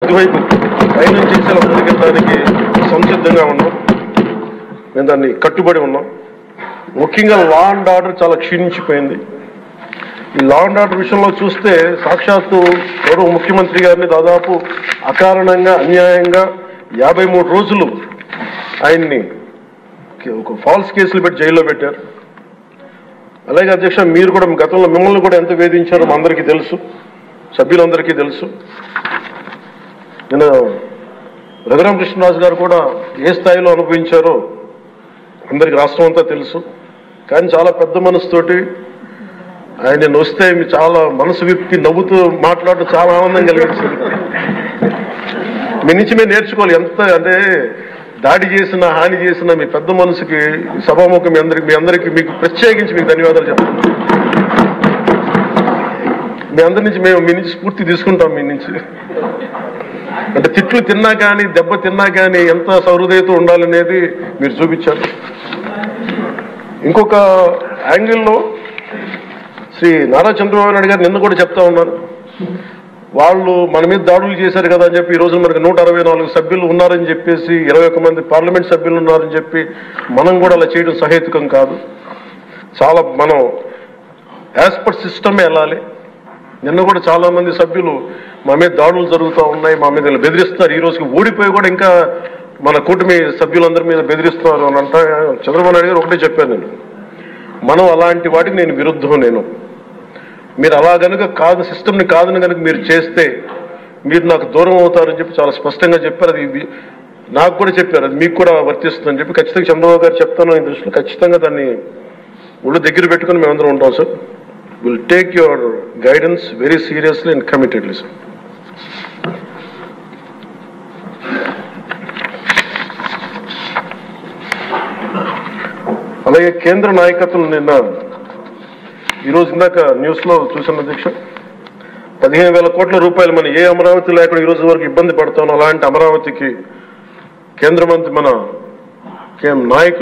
కొద్దివైపు పైనుంచి చేసేలా ముందుకెళ్ళడానికి సంసిద్ధంగా ఉన్నాం. మేము దాన్ని కట్టుబడి ఉన్నాం. ముఖ్యంగా లా అండ్ ఆర్డర్ చాలా క్షీణించిపోయింది. ఈ లా అండ్ ఆర్డర్ విషయంలో చూస్తే సాక్షాత్తు గౌరవ ముఖ్యమంత్రి గారిని దాదాపు అకారణంగా అన్యాయంగా 53 రోజులు ఆయన్ని ఒక ఫాల్స్ కేసులు పెట్టి జైల్లో పెట్టారు. అలాగే అధ్యక్ష, మీరు కూడా గతంలో మిమ్మల్ని కూడా ఎంత వేధించారో మా అందరికీ తెలుసు, సభ్యులందరికీ తెలుసు. నేను రఘురామకృష్ణరాజు గారు కూడా ఏ స్థాయిలో అనుభవించారో అందరికి రాష్ట్రం అంతా తెలుసు. కానీ చాలా పెద్ద మనసుతోటి ఆయన వస్తే చాలా మనసు విప్పి నవ్వుతూ మాట్లాడటం చాలా ఆనందం కలిగించింది. మీ నుంచి మేము నేర్చుకోవాలి. ఎంత అంటే దాడి చేసిన హాని చేసిన మీ పెద్ద మనసుకి సభాముఖం మీ అందరికీ మీకు ప్రత్యేకించి మీకు ధన్యవాదాలు చెప్తాను. మీ అందరి నుంచి మీ నుంచి స్ఫూర్తి తీసుకుంటాం. మీ నుంచి అంటే తిట్లు తిన్నా కానీ దెబ్బ తిన్నా కానీ ఎంత సహృదయతో ఉండాలనేది మీరు చూపించారు. ఇంకొక యాంగిల్లో శ్రీ నారా చంద్రబాబు నాయుడు గారు నిన్న కూడా చెప్తా ఉన్నారు, వాళ్ళు మన మీద దాడులు చేశారు కదా అని చెప్పి ఈ రోజు మనకు 164 సభ్యులు ఉన్నారని చెప్పేసి 21 మంది పార్లమెంట్ సభ్యులు ఉన్నారని చెప్పి మనం కూడా అలా చేయడం సహేతుకం కాదు. చాలా మనం యాజ్ పర్ సిస్టమే వెళ్ళాలి. నిన్న కూడా చాలా మంది సభ్యులు మా మీద దాడులు జరుగుతూ ఉన్నాయి, మా మీద బెదిరిస్తున్నారు, ఈ రోజుకి ఓడిపోయి కూడా ఇంకా మన కూటమి సభ్యులందరి మీద బెదిరిస్తున్నారు అని అంటే చంద్రబాబు నాయుడు గారు ఒకటే చెప్పాను, మనం అలాంటి వాటికి నేను విరుద్ధం. మీరు అలా కనుక కాదు, సిస్టమ్ని కాదని కనుక మీరు చేస్తే మీరు నాకు దూరం అవుతారని చెప్పి చాలా స్పష్టంగా చెప్పారు. అది నాకు కూడా చెప్పారు, అది మీకు కూడా వర్తిస్తుందని చెప్పి ఖచ్చితంగా చంద్రబాబు గారు చెప్తాను. ఈ దృష్టిలో ఖచ్చితంగా దాన్ని ఒళ్ళు దగ్గర పెట్టుకుని మేమందరం ఉంటాం sir. Will take your guidance very seriously and committedly sir. అలాగే కేంద్ర నాయకత్వం నిన్న ఈరోజు ఇందాక న్యూస్లో చూసిన అధ్యక్ష, 15,000 కోట్ల రూపాయలు మనం ఏ అమరావతి లేకుండా ఈరోజు వరకు ఇబ్బంది పడతాం, అలాంటి అమరావతికి కేంద్ర మంత్రి మన నాయకులు